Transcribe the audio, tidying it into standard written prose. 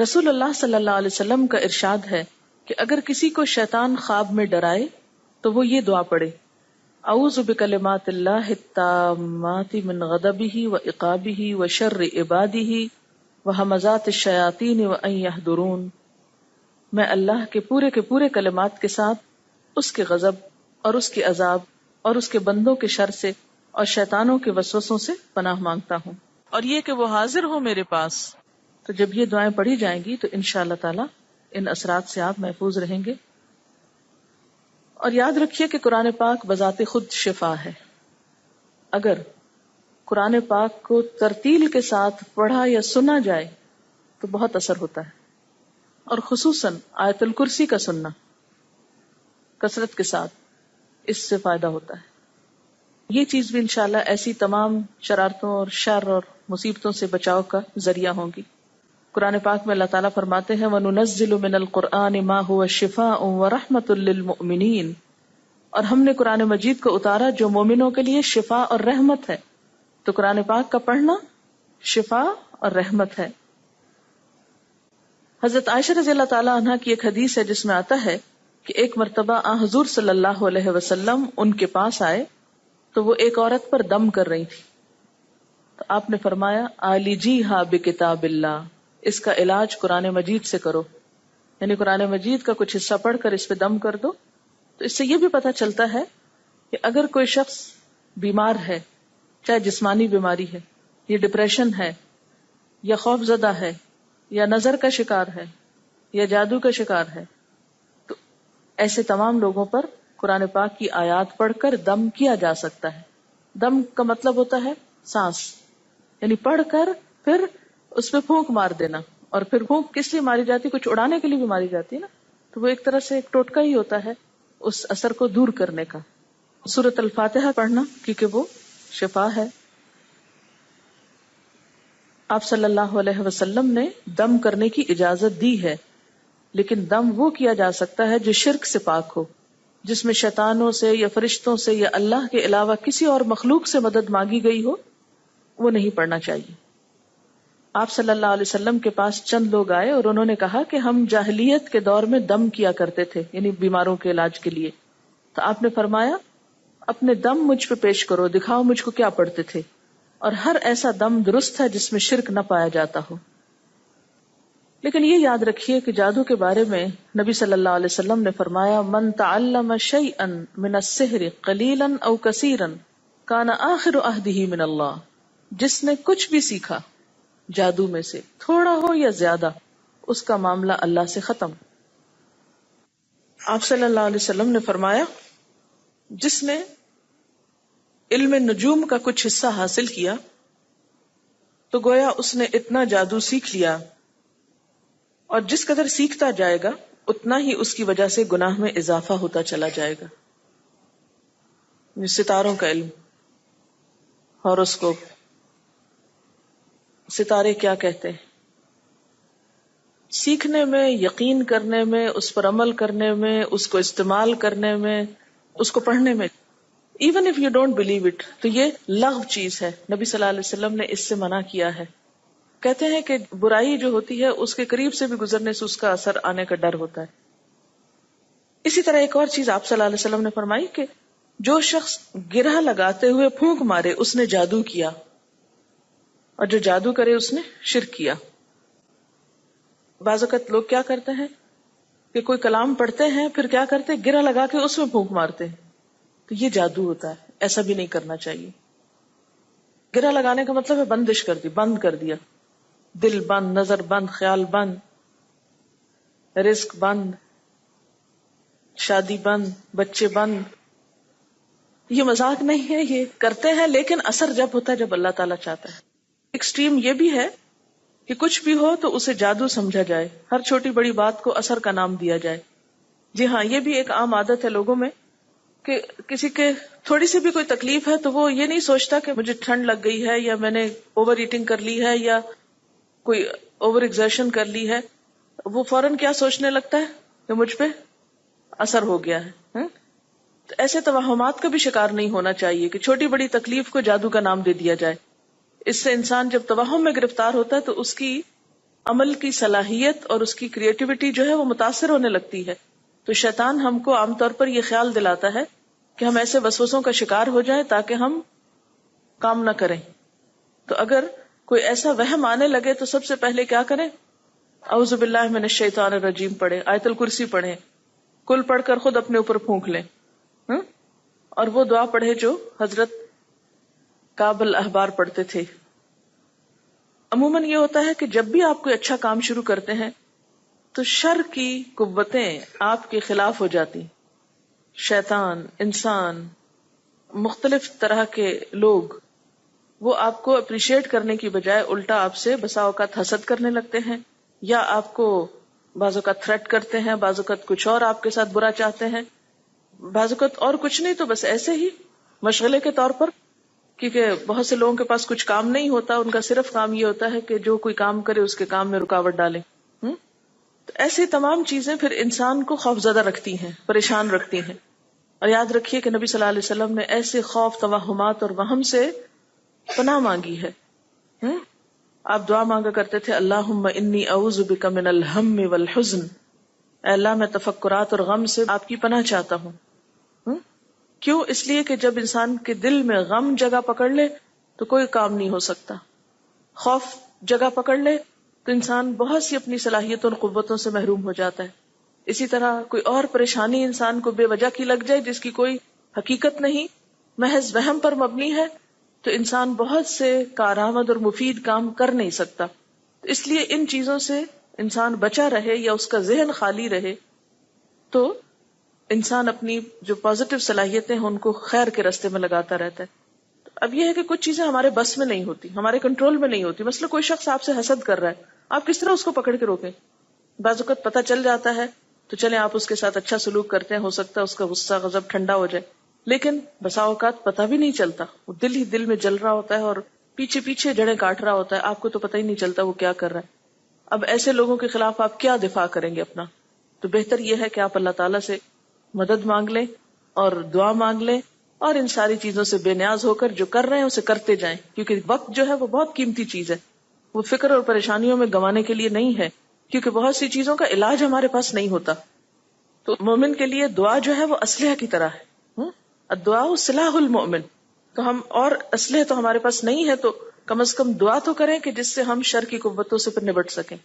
رسول اللہ صلی اللہ علیہ وسلم کا ارشاد ہے کہ اگر کسی کو شیطان خواب میں ڈرائے تو وہ یہ دعا پڑھے: اعوذ بکلمات اللہ التامات من غضبہ وعقابہ وشر عبادہ وہمزات الشیاطین وان یحضرون. میں اللہ کے پورے کلمات کے ساتھ اس کے غضب اور اس کے عذاب اور اس کے بندوں کے شر سے اور شیطانوں کے وسوسوں سے پناہ مانگتا ہوں، اور یہ کہ وہ حاضر ہو میرے پاس. تو جب یہ دعائیں پڑھی جائیں گی تو انشاءاللہ تعالی ان اثرات سے آپ محفوظ رہیں گے. اور یاد رکھیے کہ قرآن پاک بذات خود شفا ہے. اگر قرآن پاک کو ترتیل کے ساتھ پڑھا یا سنا جائے تو بہت اثر ہوتا ہے، اور خصوصاً آیت الکرسی کا سننا کثرت کے ساتھ، اس سے فائدہ ہوتا ہے. یہ چیز بھی انشاءاللہ ایسی تمام شرارتوں اور شر اور مصیبتوں سے بچاؤ کا ذریعہ ہوں گی. قرآن پاک میں اللہ تعالیٰ فرماتے ہیں وَنُنَزِّلُ مِنَ الْقُرْآنِ مَا هُوَ شِفَاءٌ وَرَحْمَةٌ لِّلْمُؤْمِنِينَ. اور ہم نے قرآن مجید کو اتارا جو مومنوں کے لیے شفا اور رحمت ہے. تو قرآن پاک کا پڑھنا شفا اور رحمت ہے. حضرت عائشہ رضی اللہ تعالیٰ عنہ کی ایک حدیث ہے جس میں آتا ہے کہ ایک مرتبہ حضور صلی اللہ علیہ وسلم ان کے پاس آئے تو وہ ایک عورت پر دم کر رہی تھی. تو آپ نے فرمایا عالجیہا بکتاب اللہ، اس کا علاج قرآن مجید سے کرو، یعنی قرآن مجید کا کچھ حصہ پڑھ کر اس پہ دم کر دو. تو اس سے یہ بھی پتہ چلتا ہے کہ اگر کوئی شخص بیمار ہے، چاہے جسمانی بیماری ہے، یا ڈپریشن ہے، یا خوف زدہ ہے، یا نظر کا شکار ہے، یا جادو کا شکار ہے، تو ایسے تمام لوگوں پر قرآن پاک کی آیات پڑھ کر دم کیا جا سکتا ہے. دم کا مطلب ہوتا ہے سانس، یعنی پڑھ کر پھر اس پہ پھونک مار دینا. اور پھر پھونک کس لیے ماری جاتی ہے؟ کچھ اڑانے کے لیے بھی ماری جاتی ہے نا. تو وہ ایک طرح سے ایک ٹوٹکا ہی ہوتا ہے اس اثر کو دور کرنے کا. سورۃ الفاتحہ پڑھنا کیونکہ وہ شفا ہے. آپ صلی اللہ علیہ وسلم نے دم کرنے کی اجازت دی ہے، لیکن دم وہ کیا جا سکتا ہے جو شرک سے پاک ہو، جس میں شیطانوں سے یا فرشتوں سے یا اللہ کے علاوہ کسی اور مخلوق سے مدد مانگی گئی ہو، وہ نہیں پڑھنا چاہیے. آپ صلی اللہ علیہ وسلم کے پاس چند لوگ آئے اور انہوں نے کہا کہ ہم جاہلیت کے دور میں دم کیا کرتے تھے، یعنی بیماروں کے علاج کے لیے. تو آپ نے فرمایا اپنے دم مجھ پہ پیش کرو، دکھاؤ مجھ کو کیا پڑھتے تھے، اور ہر ایسا دم درست ہے جس میں شرک نہ پایا جاتا ہو. لیکن یہ یاد رکھیے کہ جادو کے بارے میں نبی صلی اللہ علیہ وسلم نے فرمایا من تعلم شیئا من السحر قلیلا او کثیرا کان آخر عہدہ من اللہ. جس نے کچھ بھی سیکھا جادو میں سے، تھوڑا ہو یا زیادہ، اس کا معاملہ اللہ سے ختم. آپ صلی اللہ علیہ وسلم نے فرمایا جس نے علم نجوم کا کچھ حصہ حاصل کیا تو گویا اس نے اتنا جادو سیکھ لیا، اور جس قدر سیکھتا جائے گا اتنا ہی اس کی وجہ سے گناہ میں اضافہ ہوتا چلا جائے گا. ستاروں کا علم، ہاروسکوپ، ستارے کیا کہتے ہیں، سیکھنے میں، یقین کرنے میں، اس پر عمل کرنے میں، اس کو استعمال کرنے میں، اس کو پڑھنے میں، even if you don't believe it, تو یہ لغو چیز ہے. نبی صلی اللہ علیہ وسلم نے اس سے منع کیا ہے. کہتے ہیں کہ برائی جو ہوتی ہے اس کے قریب سے بھی گزرنے سے اس کا اثر آنے کا ڈر ہوتا ہے. اسی طرح ایک اور چیز آپ صلی اللہ علیہ وسلم نے فرمائی کہ جو شخص گرہ لگاتے ہوئے پھونک مارے اس نے جادو کیا، اور جو جادو کرے اس نے شرک کیا. بعض اوقات لوگ کیا کرتے ہیں کہ کوئی کلام پڑھتے ہیں پھر کیا کرتے ہیں گرہ لگا کے اس میں پھونک مارتے ہیں، تو یہ جادو ہوتا ہے. ایسا بھی نہیں کرنا چاہیے. گرہ لگانے کا مطلب ہے بندش کر دی، بند کر دیا، دل بند، نظر بند، خیال بند، رزق بند، شادی بند، بچے بند. یہ مذاق نہیں ہے، یہ کرتے ہیں، لیکن اثر جب ہوتا ہے جب اللہ تعالیٰ چاہتا ہے. ایکسٹریم یہ بھی ہے کہ کچھ بھی ہو تو اسے جادو سمجھا جائے، ہر چھوٹی بڑی بات کو اثر کا نام دیا جائے. جی ہاں، یہ بھی ایک عام عادت ہے لوگوں میں کہ کسی کے تھوڑی سی بھی کوئی تکلیف ہے تو وہ یہ نہیں سوچتا کہ مجھے ٹھنڈ لگ گئی ہے یا میں نے اوور ایٹنگ کر لی ہے یا کوئی اوور ایگزرشن کر لی ہے، وہ فوراً کیا سوچنے لگتا ہے کہ مجھ پہ اثر ہو گیا ہے. تو ایسے توہمات کا بھی شکار نہیں ہونا چاہیے کہ چھوٹی بڑی تکلیف کو جادو کا نام دے دیا جائے. اس سے انسان جب توہم میں گرفتار ہوتا ہے تو اس کی عمل کی صلاحیت اور اس کی کریٹیوٹی جو ہے وہ متاثر ہونے لگتی ہے. تو شیطان ہم کو عام طور پر یہ خیال دلاتا ہے کہ ہم ایسے وسوسوں کا شکار ہو جائیں تاکہ ہم کام نہ کریں. تو اگر کوئی ایسا وہم آنے لگے تو سب سے پہلے کیا کریں؟ اعوذ باللہ من الشیطان الرجیم پڑھیں، آیت الکرسی پڑھیں، کل پڑھ کر خود اپنے اوپر پھونک لیں، اور وہ دعا پڑھے جو حضرت کعب الاحبار پڑھتے تھے. عموماً یہ ہوتا ہے کہ جب بھی آپ کوئی اچھا کام شروع کرتے ہیں تو شر کی قوتیں آپ کے خلاف ہو جاتی. شیطان، انسان، مختلف طرح کے لوگ، وہ آپ کو اپریشیٹ کرنے کی بجائے الٹا آپ سے بسا اوقات حسد کرنے لگتے ہیں، یا آپ کو بعض اوقات تھریٹ کرتے ہیں، بعض اوقات کچھ اور آپ کے ساتھ برا چاہتے ہیں، بعض اوقات اور کچھ نہیں تو بس ایسے ہی مشغلے کے طور پر. کیونکہ بہت سے لوگوں کے پاس کچھ کام نہیں ہوتا، ان کا صرف کام یہ ہوتا ہے کہ جو کوئی کام کرے اس کے کام میں رکاوٹ ڈالیں. تو ایسی تمام چیزیں پھر انسان کو خوفزدہ رکھتی ہیں، پریشان رکھتی ہیں. اور یاد رکھیے کہ نبی صلی اللہ علیہ وسلم نے ایسے خوف، توہمات اور وہم سے پناہ مانگی ہے. آپ دعا مانگا کرتے تھے اللہم انی اعوذ بک من الہم والحزن، اے اللہ میں تفکرات اور غم سے آپ کی پناہ چاہتا ہوں. کیوں؟ اس لیے کہ جب انسان کے دل میں غم جگہ پکڑ لے تو کوئی کام نہیں ہو سکتا. خوف جگہ پکڑ لے تو انسان بہت سی اپنی صلاحیتوں اور قوتوں سے محروم ہو جاتا ہے. اسی طرح کوئی اور پریشانی انسان کو بے وجہ کی لگ جائے جس کی کوئی حقیقت نہیں، محض وہم پر مبنی ہے، تو انسان بہت سے کارآمد اور مفید کام کر نہیں سکتا. اس لیے ان چیزوں سے انسان بچا رہے یا اس کا ذہن خالی رہے تو انسان اپنی جو پازیٹیو صلاحیتیں ہیں ان کو خیر کے راستے میں لگاتا رہتا ہے. اب یہ ہے کہ کچھ چیزیں ہمارے بس میں نہیں ہوتی، ہمارے کنٹرول میں نہیں ہوتی. مثلا کوئی شخص آپ سے حسد کر رہا ہے، آپ کس طرح اس کو پکڑ کے روکیں؟ بعض اوقات پتہ چل جاتا ہے تو چلیں آپ اس کے ساتھ اچھا سلوک کرتے ہیں، ہو سکتا ہے اس کا غصہ غضب ٹھنڈا ہو جائے. لیکن بسا اوقات پتہ بھی نہیں چلتا، وہ دل ہی دل میں جل رہا ہوتا ہے اور پیچھے پیچھے جڑیں کاٹ رہا ہوتا ہے، آپ کو تو پتہ ہی نہیں چلتا وہ کیا کر رہا ہے. اب ایسے لوگوں کے خلاف آپ کیا دفاع کریں گے اپنا؟ تو بہتر یہ ہے کہ آپ اللہ تعالیٰ سے مدد مانگ لیں اور دعا مانگ لیں، اور ان ساری چیزوں سے بے نیاز ہو کر جو کر رہے ہیں اسے کرتے جائیں. کیونکہ وقت جو ہے وہ بہت قیمتی چیز ہے، وہ فکر اور پریشانیوں میں گنوانے کے لیے نہیں ہے، کیونکہ بہت سی چیزوں کا علاج ہمارے پاس نہیں ہوتا. تو مومن کے لیے دعا جو ہے وہ اسلحہ کی طرح ہے. الدعاء سلاح المؤمن. تو ہم اور اسلحہ تو ہمارے پاس نہیں ہے تو کم از کم دعا تو کریں کہ جس سے ہم شر کی قوتوں سے پھر نبٹ سکیں.